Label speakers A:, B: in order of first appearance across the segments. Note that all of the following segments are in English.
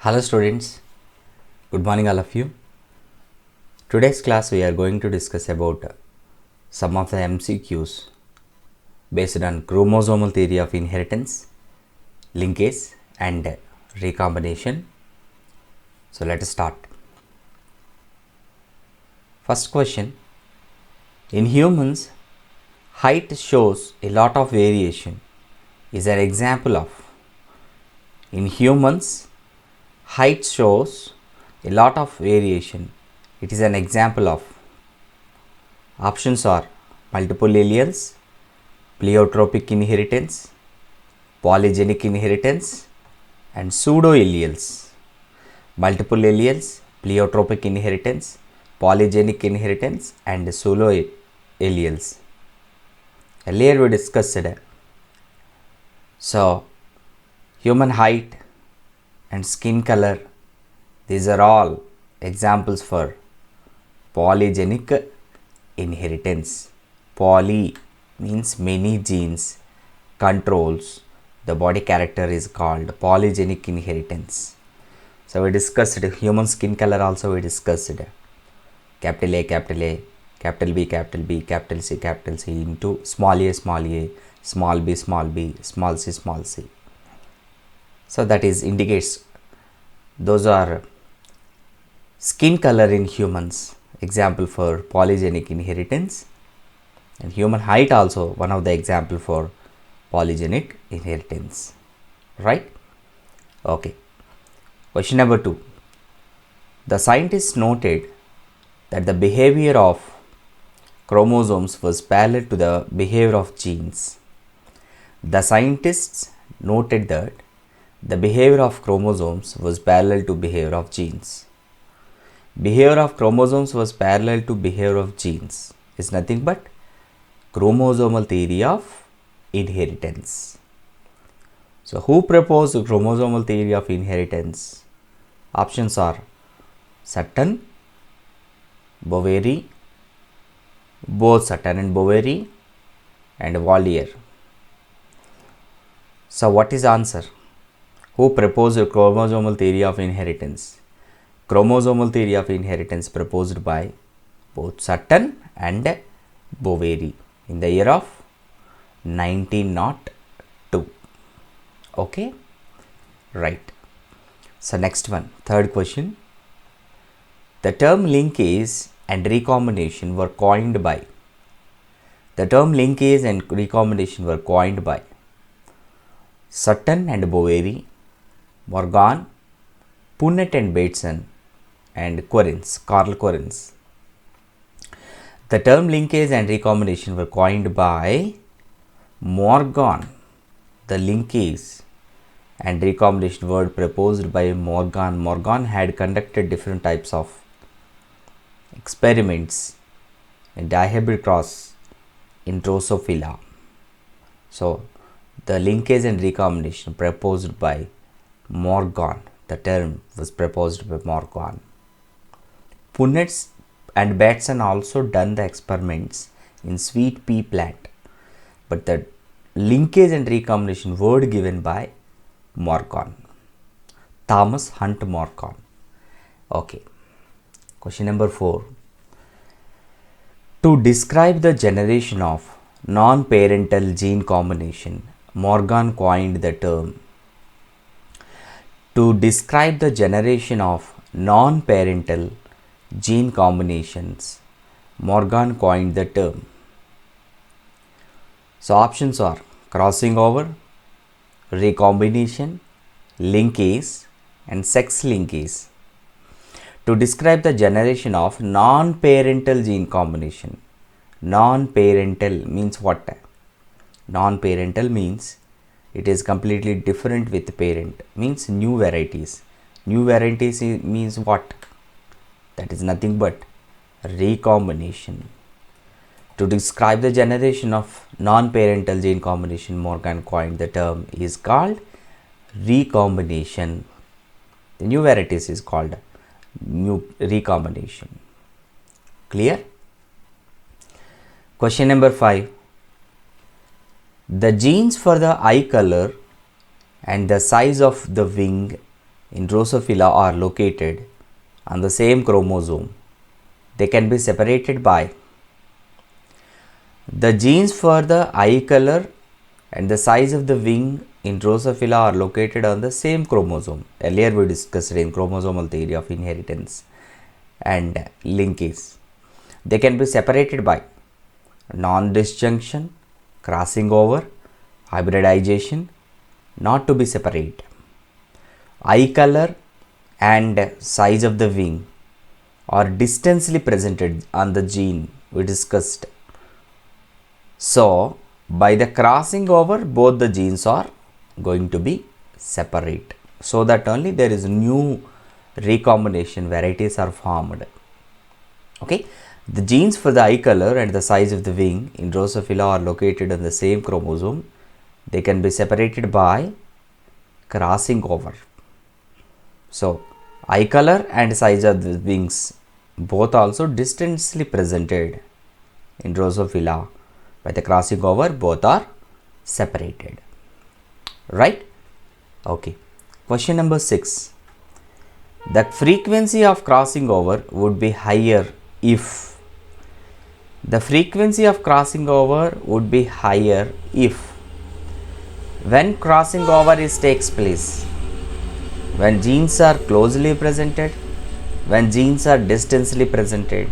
A: Hello students, good morning all of you. Today's class we are going to discuss about some of the MCQs based on chromosomal theory of inheritance, linkage and recombination. So let us start. First question, in humans height shows a lot of variation is an example of. In humans height shows a lot of variation. It is an example of. Options are multiple alleles, pleiotropic inheritance, polygenic inheritance and pseudo alleles. Multiple alleles, pleiotropic inheritance, polygenic inheritance and pseudo alleles. Earlier we discussed human height and skin color, these are all examples for polygenic inheritance. Poly means many genes controls the body character is called polygenic inheritance. So we discussed human skin color also we discussed capital A, capital B, capital C into small a, small b, small c. So that is indicates those are skin color in humans, example for polygenic inheritance, and human height also one of the example for polygenic inheritance, right? Okay. Question number 2. The scientists noted that the behavior of chromosomes was parallel to the behavior of genes. The scientists noted that the behavior of chromosomes was parallel to behavior of genes. Behavior of chromosomes was parallel to behavior of genes is nothing but chromosomal theory of inheritance. So who proposed chromosomal theory of inheritance? Options are Sutton, Boveri, both Sutton and Boveri and Wallier. So what is the answer? Who proposed chromosomal theory of inheritance? Chromosomal theory of inheritance proposed by both Sutton and Boveri in the year of 1902. Okay, right. So next one, third question. The term linkage and recombination were coined by. The term linkage and recombination were coined by Sutton and Boveri, Morgan, Punnett and Bateson and Carl Correns. The term linkage and recombination were coined by Morgan. The linkage and recombination word proposed by Morgan. Morgan had conducted different types of experiments in dihybrid cross in Drosophila. So the linkage and recombination proposed by Morgan. The term was proposed by Morgan. Punnett and Bateson also done the experiments in sweet pea plant, but the linkage and recombination word given by Morgan, Thomas Hunt Morgan. Okay. Question number 4. To describe the generation of non-parental gene combination, Morgan coined the term. To describe the generation of non-parental gene combinations, Morgan coined the term. So options are crossing over, recombination, linkage and sex linkage. To describe the generation of non-parental gene combination. Non-parental means what? Non-parental means it is completely different with parent, means new varieties. New varieties means what? That is nothing but recombination. To describe the generation of non-parental gene combination, Morgan coined the term is called recombination. The new varieties is called new recombination. Clear? Question number 5. The genes for the eye color and the size of the wing in Drosophila are located on the same chromosome. They can be separated by the genes for the eye color and the size of the wing in Drosophila are located on the same chromosome. Earlier we discussed in chromosomal theory of inheritance and linkage. They can be separated by non-disjunction, crossing over, hybridization, not to be separate. Eye color and size of the wing are distantly presented on the gene we discussed. So, by the crossing over, both the genes are going to be separate, so that only there is new recombination varieties are formed. Okay, the genes for the eye color and the size of the wing in Drosophila are located on the same chromosome. They can be separated by crossing over. So, eye color and size of the wings both also distantly presented in Drosophila. By the crossing over, both are separated. Right? Okay. Question number 6. The frequency of crossing over would be higher if when crossing over takes place, when genes are closely presented, when genes are distantly presented.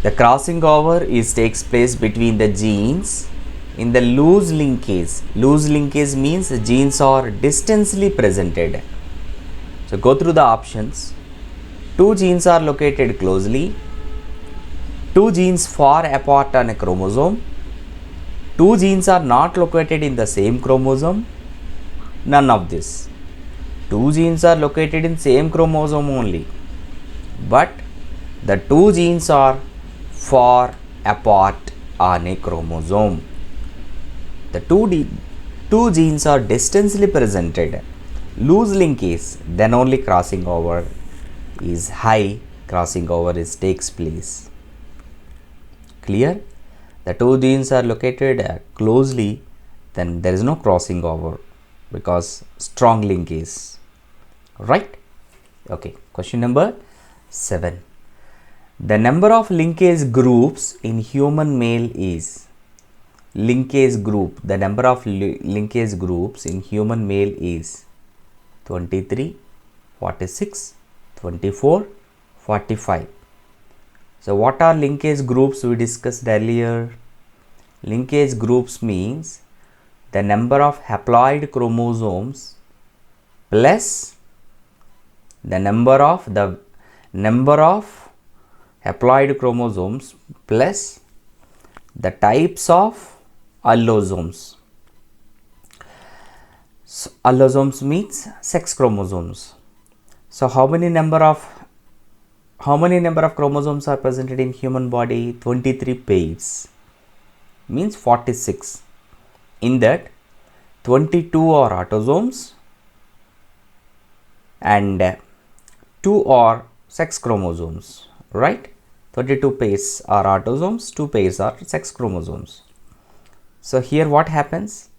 A: The crossing over takes place between the genes in the loose linkage. Loose linkage means the genes are distantly presented. So go through the options. 2 genes are located closely, 2 genes far apart on a chromosome, 2 genes are not located in the same chromosome, none of this. 2 genes are located in same chromosome only, but the 2 genes are far apart on a chromosome. The two genes are distantly presented, loose linkage, then only crossing over is high, crossing over takes place. Clear? The 2 genes are located closely, then there is no crossing over because strong linkage. Right? Okay. Question number 7. The number of linkage groups in human male is linkage group. The number of linkage groups in human male is 23, 46, 24, 45. So, what are linkage groups we discussed earlier? Linkage groups means the number of haploid chromosomes plus the number of haploid chromosomes plus the types of allosomes. So, allosomes means sex chromosomes. So, how many number of chromosomes are presented in human body? 23 pairs, means 46. In that 22 are autosomes and 2 are sex chromosomes, right? 22 pairs are autosomes, 2 pairs are sex chromosomes. So here what happens?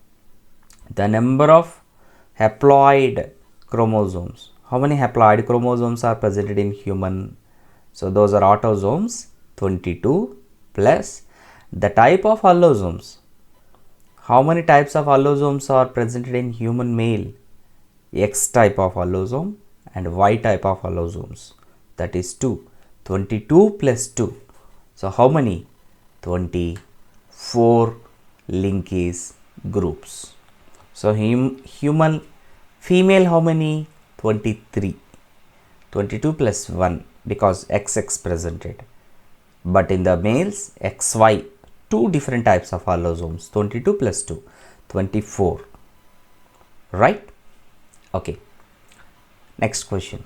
A: The number of haploid chromosomes. How many haploid chromosomes are presented in human? So those are autosomes, 22 plus the type of allosomes. How many types of allosomes are presented in human male? X type of allosome and Y type of allosomes, that is 2. 22 plus 2. So how many? 24 linkage groups. So human female how many? 23. 22 plus 1 because XX presented. But in the males, XY, 2 different types of allosomes. 22 plus 2, 24. Right? Okay. Next question.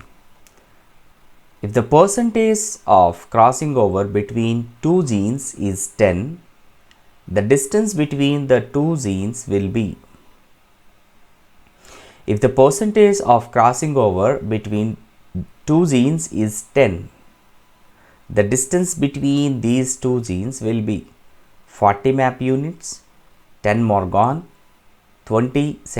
A: If the percentage of crossing over between 2 genes is 10, the distance between the 2 genes will be. If the percentage of crossing over between 2 genes is 10, the distance between these 2 genes will be 40 map units, 10 Morgan, 20